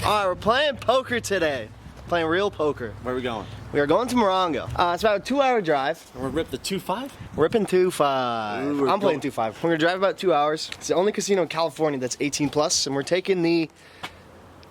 Alright, we're playing poker today. Playing real poker. Where are we going? We are going to Morango. It's about a 2-hour drive. We're ripped the 2-5? We're ripping 2-5. I'm playing 2-5. We're gonna drive about 2 hours. It's the only casino in California that's 18 plus, and we're taking the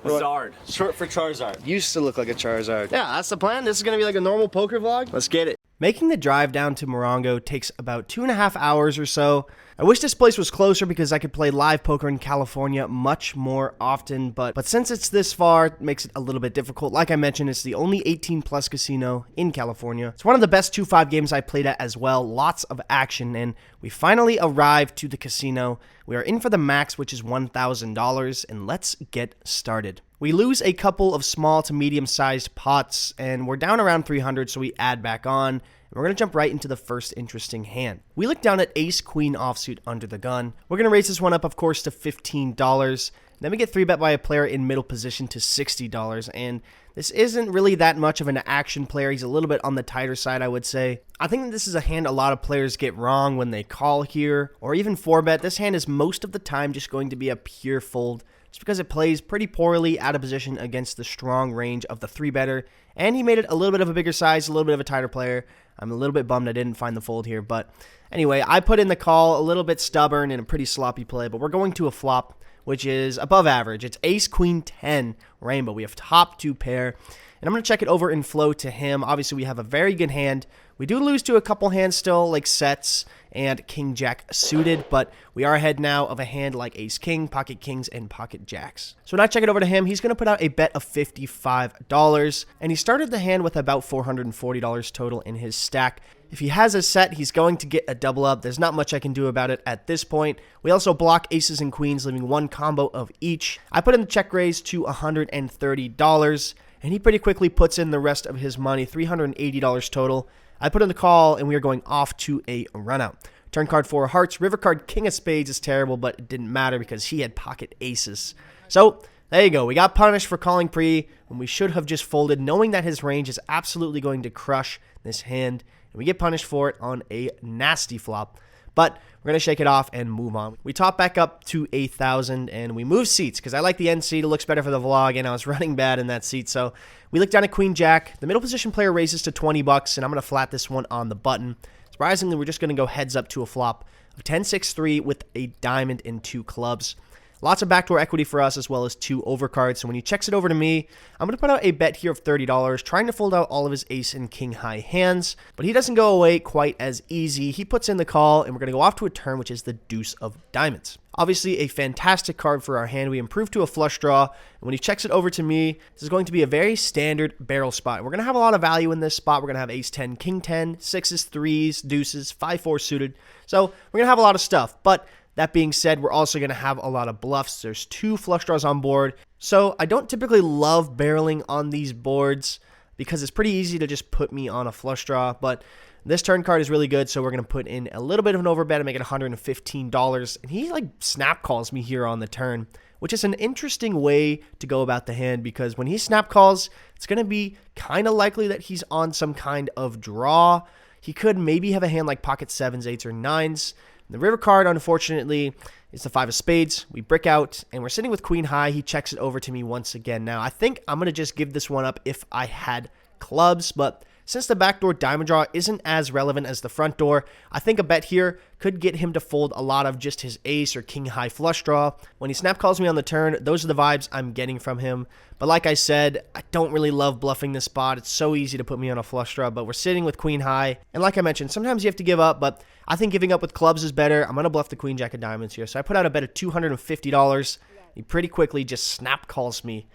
Zard. Short for Charizard. Used to look like a Charizard. Yeah, that's the plan. This is gonna be like a normal poker vlog. Let's get it. Making the drive down to Morango takes about 2.5 hours or so. I wish this place was closer because I could play live poker in California much more often, but since it's this far, it makes it a little bit difficult. Like I mentioned, it's the only 18 plus casino in California. It's one of the best 2-5 games I played at as well. Lots of action, and we finally arrived to the casino. We are in for the max, which is $1,000, and let's get started. We lose a couple of small to medium-sized pots, and we're down around 300, so we add back on. We're going to jump right into the first interesting hand. We look down at ace-queen offsuit under the gun. We're going to raise this one up, of course, to $15. Then we get 3-bet by a player in middle position to $60. And this isn't really that much of an action player. He's a little bit on the tighter side, I would say. I think that this is a hand a lot of players get wrong when they call here, or even 4-bet. This hand is most of the time just going to be a pure fold, just because it plays pretty poorly out of position against the strong range of the 3-better. And he made it a little bit of a bigger size, a little bit of a tighter player. I'm a little bit bummed I didn't find the fold here, but anyway, I put in the call, a little bit stubborn and a pretty sloppy play, but we're going to a flop, which is above average. It's ace-queen 10 rainbow. We have top 2 pair, and I'm going to check it over in flow to him. Obviously, we have a very good hand. We do lose to a couple hands still, like sets and king-jack suited, but we are ahead now of a hand like ace-king, pocket kings, and pocket jacks. So when I check it over to him, he's going to put out a bet of $55, and he started the hand with about $440 total in his stack. If he has a set, he's going to get a double up. There's not much I can do about it at this point. We also block aces and queens, leaving one combo of each. I put in the check raise to $130, and he pretty quickly puts in the rest of his money, $380 total. I put in the call, and we are going off to a run out. Turn card 4 hearts. River card king of spades is terrible, but it didn't matter because he had pocket aces. So there you go. We got punished for calling pre when we should have just folded, knowing that his range is absolutely going to crush this hand. And we get punished for it on a nasty flop. But we're going to shake it off and move on. We top back up to 8,000 and we move seats because I like the end seat. It looks better for the vlog and I was running bad in that seat. So we look down at queen jack. The middle position player raises to $20 and I'm going to flat this one on the button. Surprisingly, we're just going to go heads up to a flop of 10-6-3 with a diamond and 2 clubs. Lots of backdoor equity for us as well as 2 overcards. So when he checks it over to me, I'm going to put out a bet here of $30, trying to fold out all of his ace and king high hands. But he doesn't go away quite as easy. He puts in the call and we're going to go off to a turn, which is the deuce of diamonds. Obviously a fantastic card for our hand. We improve to a flush draw. And when he checks it over to me, this is going to be a very standard barrel spot. We're going to have a lot of value in this spot. We're going to have ace 10, king 10, 6s, 3s, deuces, 5-4 suited. So we're going to have a lot of stuff. But that being said, we're also going to have a lot of bluffs. There's 2 flush draws on board. So I don't typically love barreling on these boards because it's pretty easy to just put me on a flush draw. But this turn card is really good, so we're going to put in a little bit of an overbet and make it $115. And he like snap calls me here on the turn, which is an interesting way to go about the hand because when he snap calls, it's going to be kind of likely that he's on some kind of draw. He could maybe have a hand like pocket 7s, 8s, or 9s. The river card, unfortunately, is the 5 of spades. We brick out, and we're sitting with queen high. He checks it over to me once again. Now, I think I'm going to just give this one up if I had clubs, but since the backdoor diamond draw isn't as relevant as the front door, I think a bet here could get him to fold a lot of just his ace or king high flush draw. When he snap calls me on the turn, those are the vibes I'm getting from him. But like I said, I don't really love bluffing this spot. It's so easy to put me on a flush draw, but we're sitting with queen high. And like I mentioned, sometimes you have to give up, but I think giving up with clubs is better. I'm going to bluff the queen jack of diamonds here. So I put out a bet of $250. He pretty quickly just snap calls me.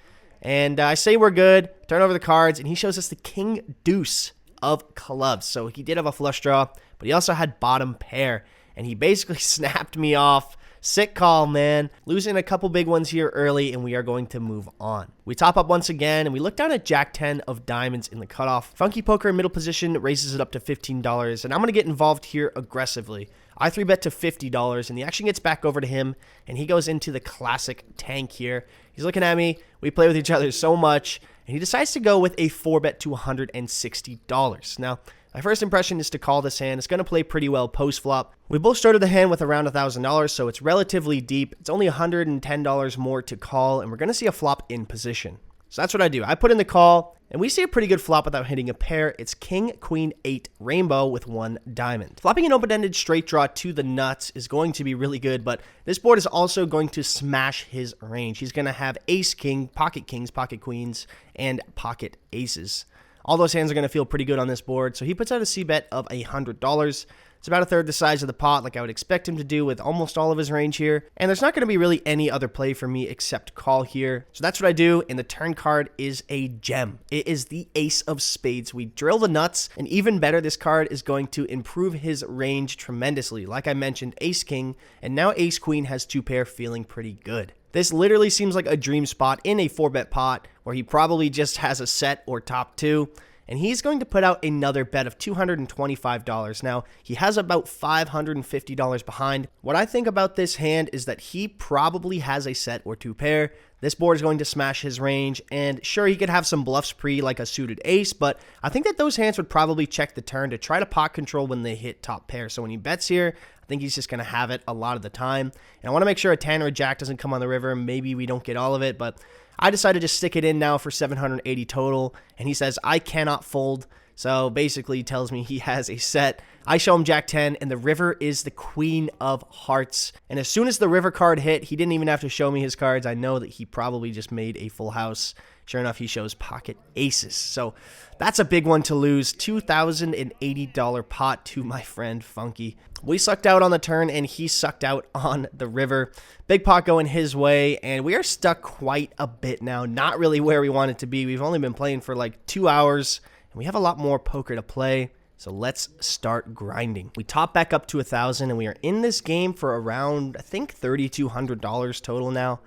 And I say we're good, turn over the cards, and he shows us the king deuce of clubs. So he did have a flush draw, but he also had bottom pair, and he basically snapped me off. Sick call, man. Losing a couple big ones here early, and we are going to move on. We top up once again, and we look down at Jack 10 of diamonds in the cutoff. Funky Poker in middle position raises it up to $15, and I'm going to get involved here aggressively. I 3-bet to $50, and the action gets back over to him, and he goes into the classic tank here. He's looking at me. We play with each other so much, and he decides to go with a 4-bet to $160. Now, My first impression is to call this hand. It's going to play pretty well post-flop. We both started the hand with around $1,000, so it's relatively deep. It's only $110 more to call, and we're going to see a flop in position. So that's what I do. I put in the call, and we see a pretty good flop without hitting a pair. It's king, queen, 8, rainbow with 1 diamond. Flopping an open-ended straight draw to the nuts is going to be really good, but this board is also going to smash his range. He's going to have ace, king, pocket kings, pocket queens, and pocket aces. All those hands are going to feel pretty good on this board, so he puts out a c-bet of $100. It's about a third the size of the pot, like I would expect him to do with almost all of his range here. And there's not going to be really any other play for me except call here. So that's what I do, and the turn card is a gem. It is the ace of spades. We drill the nuts, and even better, this card is going to improve his range tremendously. Like I mentioned, ace king, and now ace queen has 2 pair feeling pretty good. This literally seems like a dream spot in a 4-bet pot where he probably just has a set or top 2. And he's going to put out another bet of $225. Now, he has about $550 behind. What I think about this hand is that he probably has a set or 2 pair. This board is going to smash his range, and sure, he could have some bluffs pre, like a suited ace, but I think that those hands would probably check the turn to try to pot control when they hit top pair. So when he bets here, I think he's just going to have it a lot of the time. And I want to make sure a 10 or a jack doesn't come on the river. Maybe we don't get all of it, but I decided to stick it in now for 780 total, and he says, I cannot fold. So basically he tells me he has a set. I show him jack 10, and the river is the queen of hearts. And as soon as the river card hit, he didn't even have to show me his cards. I know that he probably just made a full house. Sure enough, he shows pocket aces. So that's a big one to lose. $2,080 pot to my friend Funky. We sucked out on the turn, and he sucked out on the river. Big pot going his way, and we are stuck quite a bit now. Not really where we want it to be. We've only been playing for like 2 hours, and we have a lot more poker to play. So let's start grinding. We top back up to 1,000, and we are in this game for around, I think, $3,200 total now.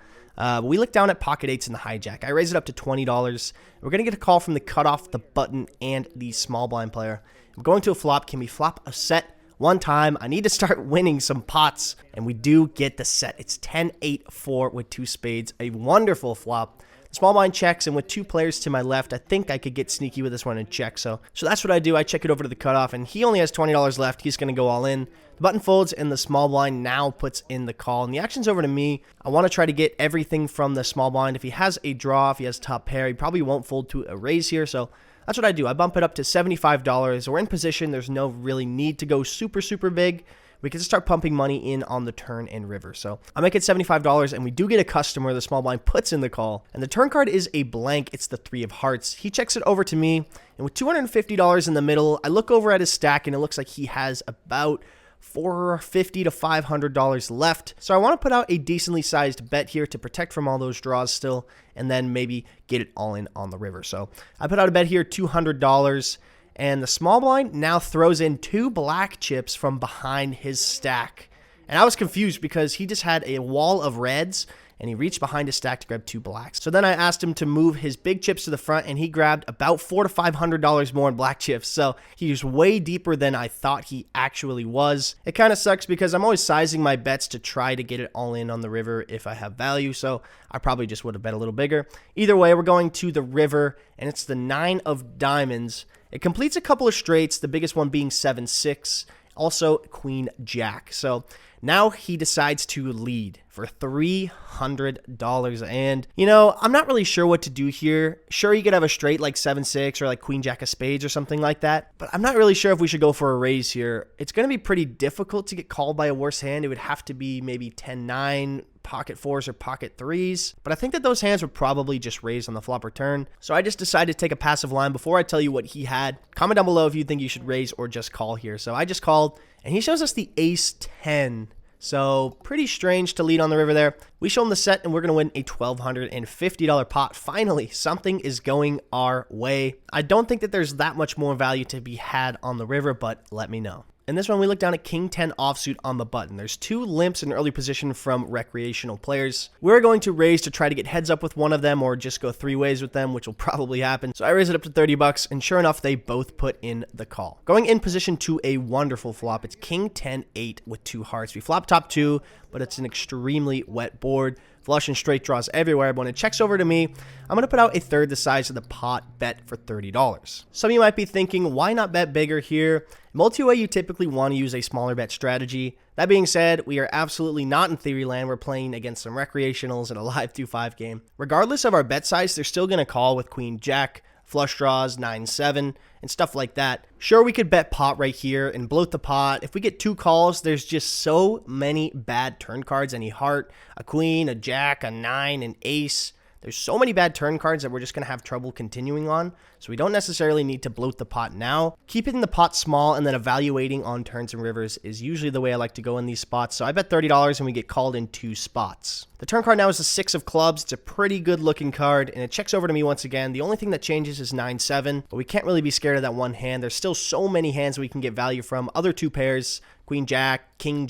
We look down at pocket 8s in the hijack. I raise it up to $20. We're going to get a call from the cutoff, the button, and the small blind player. I'm going to a flop. Can we flop a set one time? I need to start winning some pots, and we do get the set. It's 10-8-4 with 2 spades. A wonderful flop. The small blind checks, and with 2 players to my left, I think I could get sneaky with this one and check. So that's what I do. I check it over to the cutoff, and he only has $20 left. He's going to go all in. The button folds, and the small blind now puts in the call, and the action's over to me. I want to try to get everything from the small blind. If he has a draw, if he has top pair, he probably won't fold to a raise here, so that's what I do. I bump it up to $75. We're in position. There's no really need to go super, super big. We can just start pumping money in on the turn and river. So I make it $75, and we do get a customer. The small blind puts in the call, and the turn card is a blank. It's the 3 of hearts. He checks it over to me, and with $250 in the middle, I look over at his stack, and it looks like he has about $450 to $500 left. So I want to put out a decently sized bet here to protect from all those draws still, and then maybe get it all in on the river. So I put out a bet here, $200. And the small blind now throws in 2 black chips from behind his stack. And I was confused because he just had a wall of reds, and he reached behind his stack to grab 2 blacks. So then I asked him to move his big chips to the front, and he grabbed about $400 to $500 more in black chips. So he was way deeper than I thought he actually was. It kind of sucks because I'm always sizing my bets to try to get it all in on the river if I have value. So I probably just would have bet a little bigger. Either way, we're going to the river, and it's the 9 of diamonds. It completes a couple of straights, the biggest one being 7-6, also Queen Jack. So now he decides to lead for $300. And, you know, I'm not really sure what to do here. Sure, you could have a straight like 7-6 or like Queen Jack of spades or something like that, but I'm not really sure if we should go for a raise here. It's going to be pretty difficult to get called by a worse hand. It would have to be maybe 10-9, pocket 4s or pocket 3s, but I think that those hands would probably just raise on the flop or turn. So I just decided to take a passive line before I tell you what he had. Comment down below if you think you should raise or just call here. So I just called, and he shows us the ace 10. So pretty strange to lead on the river there. We show him the set, and we're going to win a $1,250 pot. Finally, something is going our way. I don't think that there's that much more value to be had on the river, but let me know. In this one, we look down at King 10 offsuit on the button. There's 2 limps in early position from recreational players. We're going to raise to try to get heads up with one of them or just go 3 ways with them, which will probably happen. So I raise it up to $30, and sure enough, they both put in the call. Going in position to a wonderful flop. It's King 10-8 with 2 hearts. We flop top 2, but it's an extremely wet board. flush and straight draws everywhere. But when it checks over to me, I'm going to put out a third the size of the pot bet for $30. Some of you might be thinking, why not bet bigger here? Multi-way, you typically want to use a smaller bet strategy. That being said, we are absolutely not in theory land. We're playing against some recreationals in a live 2-5 game. Regardless of our bet size, they're still going to call with queen jack, flush draws, 9-7, and stuff like that. Sure, we could bet pot right here and bloat the pot. If we get 2 calls, there's just so many bad turn cards. Any heart, a queen, a jack, a 9, an ace. There's so many bad turn cards that we're just going to have trouble continuing on, so we don't necessarily need to bloat the pot now. Keeping the pot small and then evaluating on turns and rivers is usually the way I like to go in these spots, so I bet $30 and we get called in 2 spots. The turn card now is the 6 of clubs. It's a pretty good looking card, and it checks over to me once again. The only thing that changes is 9-7, but we can't really be scared of that one hand. There's still so many hands we can get value from. Other 2 pairs, queen jack, king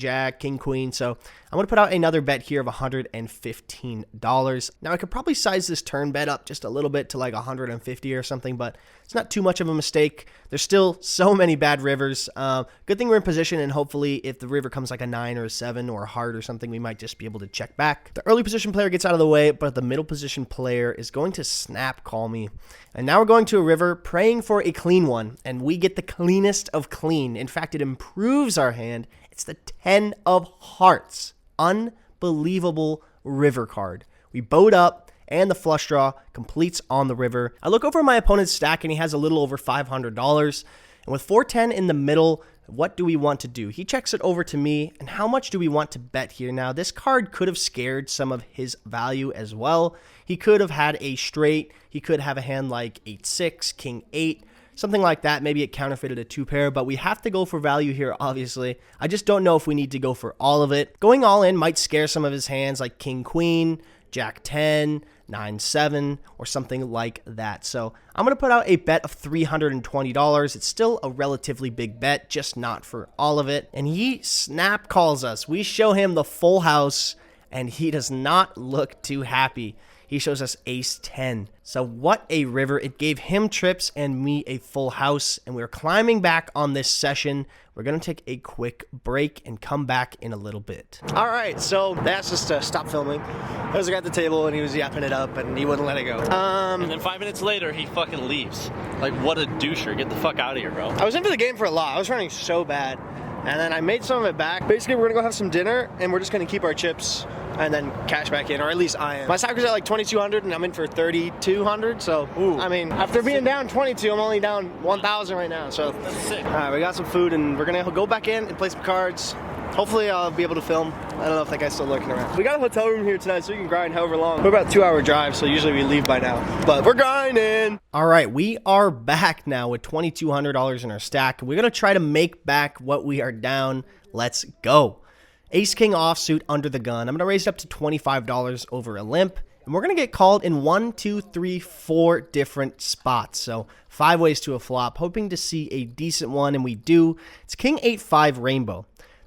queen. So I'm going to put out another bet here of $115. Now I could probably size this turn bet up just a little bit to like 150 or something, but it's not too much of a mistake. There's still so many bad rivers. Good thing we're in position, and hopefully if the river comes like a 9 or a 7 or a heart or something, we might just be able to check back. The early position player gets out of the way, but the middle position player is going to snap call me. And now we're going to a river praying for a clean one, and we get the cleanest of clean. In fact, it improves our hand. It's the 10 of hearts. Unbelievable river card. We bowed up, and the flush draw completes on the river. I look over my opponent's stack, and he has a little over $500. And with 410 in the middle, what do we want to do? He checks it over to me, and how much do we want to bet here? Now, this card could have scared some of his value as well. He could have had a straight. He could have a hand like 8-6, king 8, something like that. Maybe it counterfeited a 2 pair, but we have to go for value here, obviously. I just don't know if we need to go for all of it. Going all in might scare some of his hands like king queen, jack 10, 9-7, or something like that. So I'm going to put out a bet of $320. It's still a relatively big bet, just not for all of it. And he snap calls us. We show him the full house, and he does not look too happy. He shows us ace 10. So what a river. It gave him trips and me a full house, and we're climbing back on this session. We're going to take a quick break and come back in a little bit. All right, so they asked us to stop filming. There was a guy at the table, and he was yapping it up, and he wouldn't let it go. And then 5 minutes later, he fucking leaves. Like, what a doucher. Get the fuck out of here, bro. I was in for the game for a lot. I was running so bad, and then I made some of it back. Basically, we're going to go have some dinner, and we're just going to keep our chips and then cash back in, or at least I am. My stack was at like 2,200, and I'm in for 3,200. So, ooh, I mean, after being down 22, I'm only down 1,000 right now. So, that's sick. All right, we got some food, and we're gonna go back in and play some cards. Hopefully, I'll be able to film. I don't know if that guy's still lurking around. We got a hotel room here tonight, so you can grind however long. We're about a 2-hour drive, so usually we leave by now. But we're grinding. All right, we are back now with $2,200 in our stack. We're gonna try to make back what we are down. Let's go. Ace King offsuit under the gun. I'm going to raise it up to $25 over a limp. And we're going to get called in 1, 2, 3, 4 different spots. So 5 ways to a flop. Hoping to see a decent one, and we do. It's King 8-5 rainbow.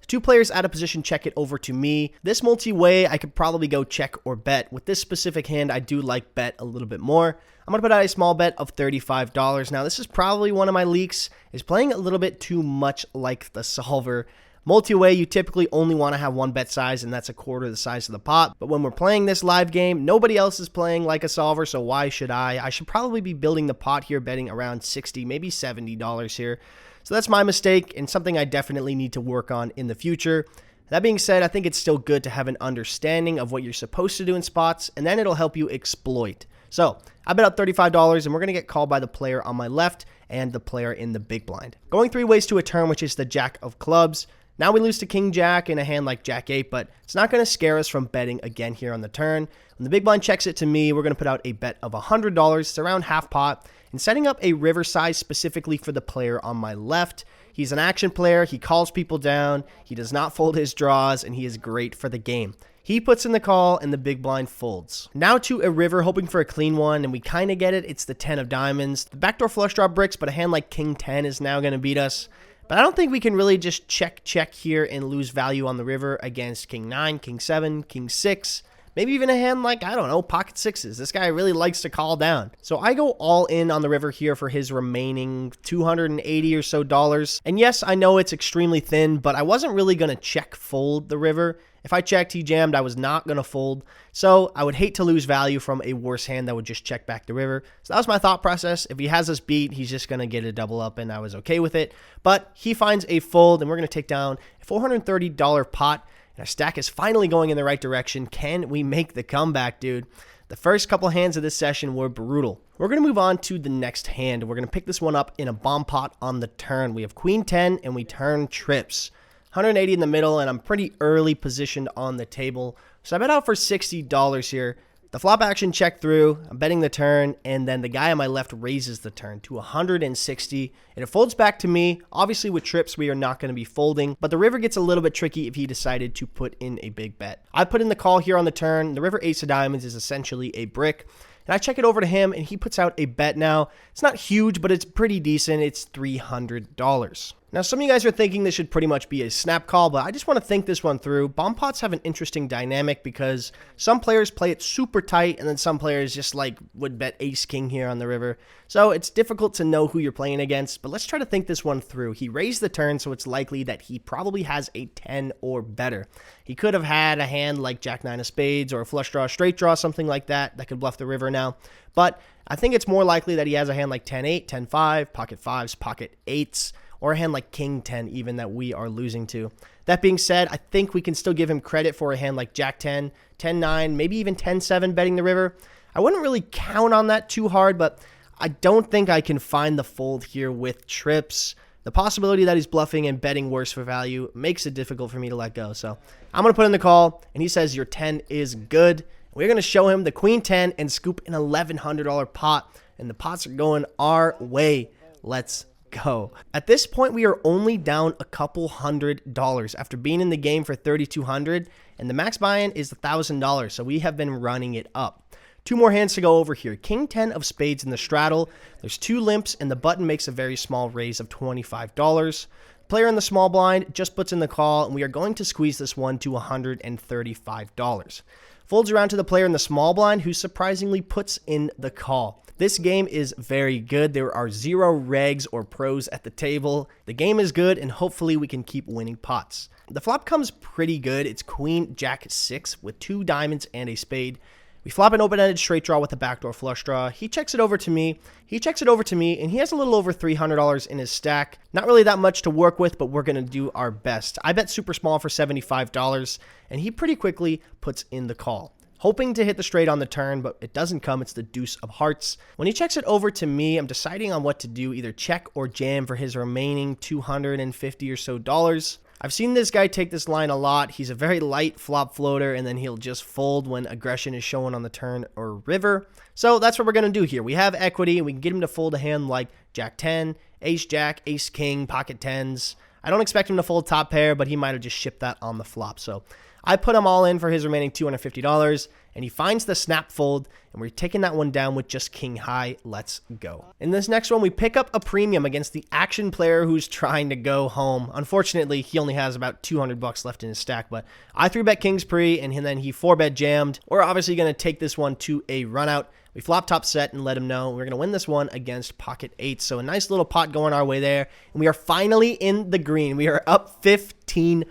2 players out of position check it over to me. This multi-way, I could probably go check or bet. With this specific hand, I do like bet a little bit more. I'm going to put out a small bet of $35. Now, this is probably one of my leaks. Is playing a little bit too much like the solver. Multi-way, you typically only want to have one bet size, and that's a quarter the size of the pot. But when we're playing this live game, nobody else is playing like a solver, so why should I? I should probably be building the pot here, betting around $60, maybe $70 here. So that's my mistake, and something I definitely need to work on in the future. That being said, I think it's still good to have an understanding of what you're supposed to do in spots, and then it'll help you exploit. So I bet up $35, and we're going to get called by the player on my left and the player in the big blind. Going 3 ways to a turn, which is the jack of clubs. Now we lose to king jack in a hand like jack 8, but it's not going to scare us from betting again here on the turn. When the big blind checks it to me, we're going to put out a bet of $100. It's around half pot, and setting up a river size specifically for the player on my left. He's an action player. He calls people down. He does not fold his draws, and he is great for the game. He puts in the call, and the big blind folds. Now to a river, hoping for a clean one, and we kind of get it. It's the 10 of diamonds. The backdoor flush draw bricks, but a hand like king 10 is now going to beat us. But I don't think we can really just check here and lose value on the river against king 9, king 7, king 6. Maybe even a hand like, I don't know, pocket 6s. This guy really likes to call down. So I go all in on the river here for his remaining $280 or so. And yes, I know it's extremely thin, but I wasn't really going to check fold the river. If I checked, he jammed, I was not going to fold. So I would hate to lose value from a worse hand that would just check back the river. So that was my thought process. If he has us beat, he's just going to get a double up, and I was okay with it. But he finds a fold, and we're going to take down a $430 pot, and our stack is finally going in the right direction. Can we make the comeback, dude? The first couple hands of this session were brutal. We're going to move on to the next hand. We're going to pick this one up in a bomb pot on the turn. We have queen 10 and we turn trips. 180 in the middle, and I'm pretty early positioned on the table. So I bet out for $60 here. The flop action checked through. I'm betting the turn, and then the guy on my left raises the turn to 160, and it folds back to me. Obviously, with trips, we are not going to be folding, but the river gets a little bit tricky if he decided to put in a big bet. I put in the call here on the turn. The river ace of diamonds is essentially a brick, and I check it over to him, and he puts out a bet now. It's not huge, but it's pretty decent. It's $300. Now, some of you guys are thinking this should pretty much be a snap call, but I just want to think this one through. Bomb pots have an interesting dynamic because some players play it super tight, and then some players just like would bet ace-king here on the river. So it's difficult to know who you're playing against, but let's try to think this one through. He raised the turn, so it's likely that he probably has a 10 or better. He could have had a hand like Jack-9 of spades or a flush draw, straight draw, something like that could bluff the river now. But I think it's more likely that he has a hand like 10-8, 10-5, pocket fives, pocket eights, or a hand like king 10 even that we are losing to. That being said, I think we can still give him credit for a hand like Jack 10, 10-9, maybe even 10-7 betting the river. I wouldn't really count on that too hard, but I don't think I can find the fold here with trips. The possibility that he's bluffing and betting worse for value makes it difficult for me to let go. So I'm going to put in the call, and he says your 10 is good. We're going to show him the queen 10 and scoop an $1,100 pot, and the pots are going our way. Let's go. At this point, we are only down a couple $100 after being in the game for $3,200, and the max buy-in is $1,000, so we have been running it up. Two more hands to go over here. King 10 of spades in the straddle. There's two limps, and the button makes a very small raise of $25. Player in the small blind just puts in the call, and we are going to squeeze this one to $135. Folds around to the player in the small blind, who surprisingly puts in the call. This game is very good. There are zero regs or pros at the table. The game is good, and hopefully we can keep winning pots. The flop comes pretty good. It's queen jack 6 with two diamonds and a spade. We flop an open-ended straight draw with a backdoor flush draw. He checks it over to me. And he has a little over $300 in his stack. Not really that much to work with, but we're going to do our best. I bet super small for $75, and he pretty quickly puts in the call. Hoping to hit the straight on the turn, but it doesn't come. It's the deuce of hearts. When he checks it over to me, I'm deciding on what to do, either check or jam for his remaining $250 or so dollars. I've seen this guy take this line a lot. He's a very light flop floater, and then he'll just fold when aggression is shown on the turn or river. So that's what we're going to do here. We have equity, and we can get him to fold a hand like Jack 10, Ace Jack, Ace King, pocket 10s. I don't expect him to fold top pair, but he might have just shipped that on the flop. So I put him all in for his remaining $250, and he finds the snap fold, and we're taking that one down with just king high. Let's go. In this next one, we pick up a premium against the action player who's trying to go home. Unfortunately, he only has about $200 left in his stack, but I 3-bet kings pre, and then he 4-bet jammed. We're obviously going to take this one to a run out. We flop top set and let him know we're going to win this one against pocket 8. So a nice little pot going our way there, and we are finally in the green. We are up $15.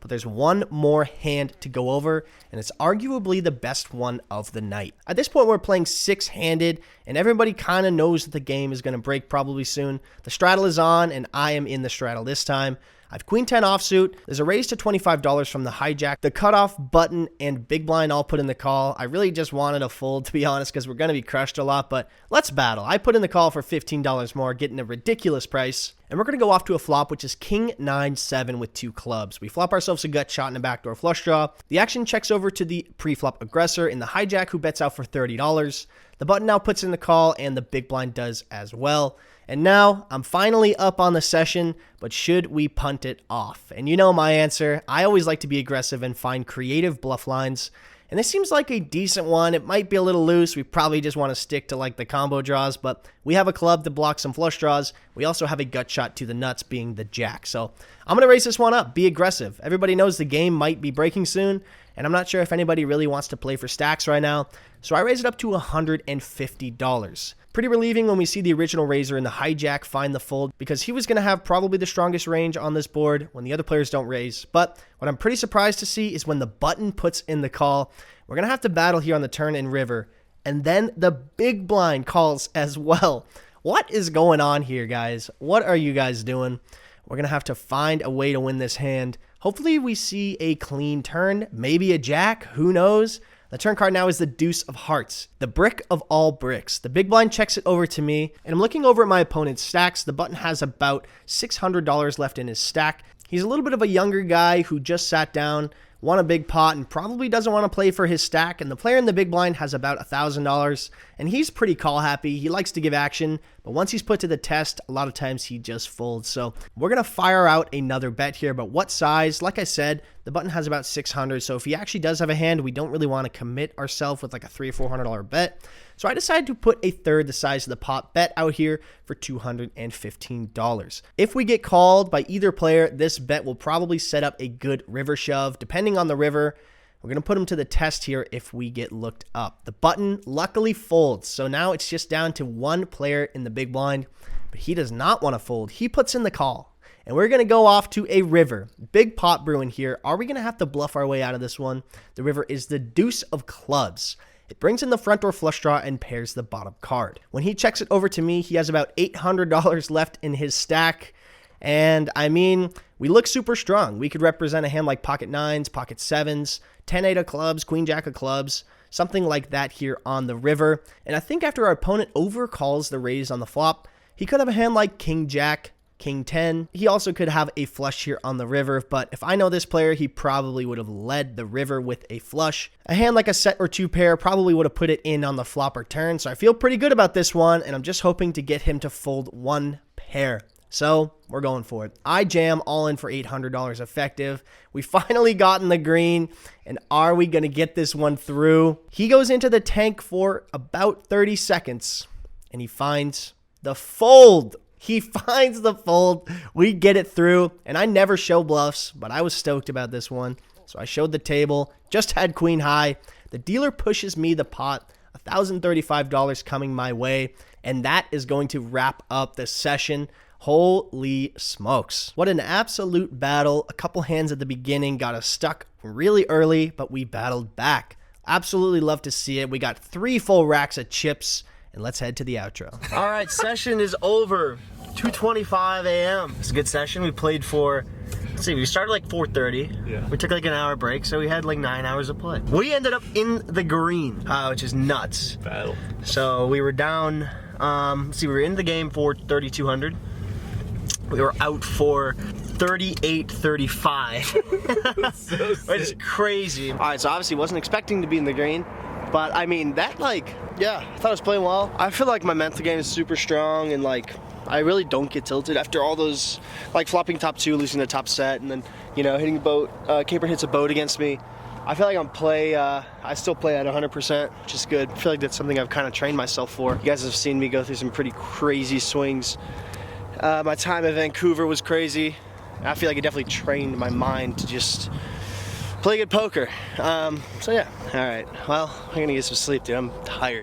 But there's one more hand to go over, and it's arguably the best one of the night. At this point, we're playing 6-handed, and everybody kind of knows that the game is going to break probably soon. The straddle is on, and I am in the straddle this time. I have queen 10 offsuit. There's a raise to $25 from the hijack, the cutoff, button, and big blind all put in the call. I really just wanted a fold, to be honest, because we're going to be crushed a lot, but let's battle. I put in the call for $15 more, getting a ridiculous price. And we're going to go off to a flop, which is king 9-7 with two clubs. We flop ourselves a gut shot and a backdoor flush draw. The action checks over to the pre-flop aggressor in the hijack, who bets out for $30. The button now puts in the call, and the big blind does as well. And now I'm finally up on the session, but should we punt it off? And you know my answer. I always like to be aggressive and find creative bluff lines. And this seems like a decent one. It might be a little loose. We probably just want to stick to like the combo draws, but we have a club to block some flush draws. We also have a gut shot to the nuts, being the jack. So I'm going to raise this one up. Be aggressive. Everybody knows the game might be breaking soon, and I'm not sure if anybody really wants to play for stacks right now, so I raise it up to $150. Pretty relieving when we see the original raiser in the hijack find the fold, because he was going to have probably the strongest range on this board when the other players don't raise. But what I'm pretty surprised to see is when the button puts in the call, we're going to have to battle here on the turn and river, and then the big blind calls as well. What is going on here, guys? What are you guys doing? We're going to have to find a way to win this hand. Hopefully we see a clean turn, maybe a jack, who knows? The turn card now is the deuce of hearts, the brick of all bricks. The big blind checks it over to me, and I'm looking over at my opponent's stacks. The button has about $600 left in his stack. He's a little bit of a younger guy who just sat down, won a big pot, and probably doesn't want to play for his stack. And the player in the big blind has about $1,000, and he's pretty call happy. He likes to give action, but once he's put to the test, a lot of times he just folds. So we're going to fire out another bet here, but what size? Like I said, the button has about 600, so if he actually does have a hand, we don't really want to commit ourselves with like a $300 or $400 bet. So I decided to put a third the size of the pot bet out here for $215. If we get called by either player, this bet will probably set up a good river shove. Depending on the river, we're going to put him to the test here if we get looked up. The button luckily folds, so now it's just down to one player in the big blind, but he does not want to fold. He puts in the call, and we're going to go off to a river. Big pot brewing here. Are we going to have to bluff our way out of this one? The river is the deuce of clubs. It brings in the front door flush draw and pairs the bottom card. When he checks it over to me, he has about $800 left in his stack. And I mean, we look super strong. We could represent a hand like pocket nines, pocket sevens, 10-8 of clubs, queen jack of clubs, something like that here on the river. And I think after our opponent overcalls the raise on the flop, he could have a hand like king jack, king 10. He also could have a flush here on the river, but if I know this player, he probably would have led the river with a flush. A hand like a set or two pair probably would have put it in on the flop or turn, so I feel pretty good about this one, and I'm just hoping to get him to fold one pair. So we're going for it. I jam all in for $800 effective. We finally got in the green, and are we going to get this one through? He goes into the tank for about 30 seconds, and he finds the fold. He finds the fold. We get it through, and I never show bluffs, but I was stoked about this one. So I showed the table, just had queen high. The dealer pushes me the pot, $1,035 coming my way, and that is going to wrap up the session. Holy smokes. What an absolute battle. A couple hands at the beginning got us stuck really early, but we battled back. Absolutely love to see it. We got 3 full racks of chips, and let's head to the outro. All right, session is over. 2:25 a.m. It's a good session. We played for, let's see, we started like 4:30. Yeah. We took like an hour break, so we had like 9 hours of play. We ended up in the green, which is nuts. Battle. So we were down, let's see, we were in the game for 3,200. We were out for 38-35. So which is crazy. All right, so obviously wasn't expecting to be in the green, but I mean, that like, yeah, I thought I was playing well. I feel like my mental game is super strong, and like, I really don't get tilted after all those, like flopping top 2, losing the top set, and then, you know, hitting a boat, Caper hits a boat against me. I feel like I still play at 100%, which is good. I feel like that's something I've kind of trained myself for. You guys have seen me go through some pretty crazy swings. My time in Vancouver was crazy. I feel like it definitely trained my mind to just play good poker. So yeah, all right. Well, I'm gonna get some sleep, dude. I'm tired.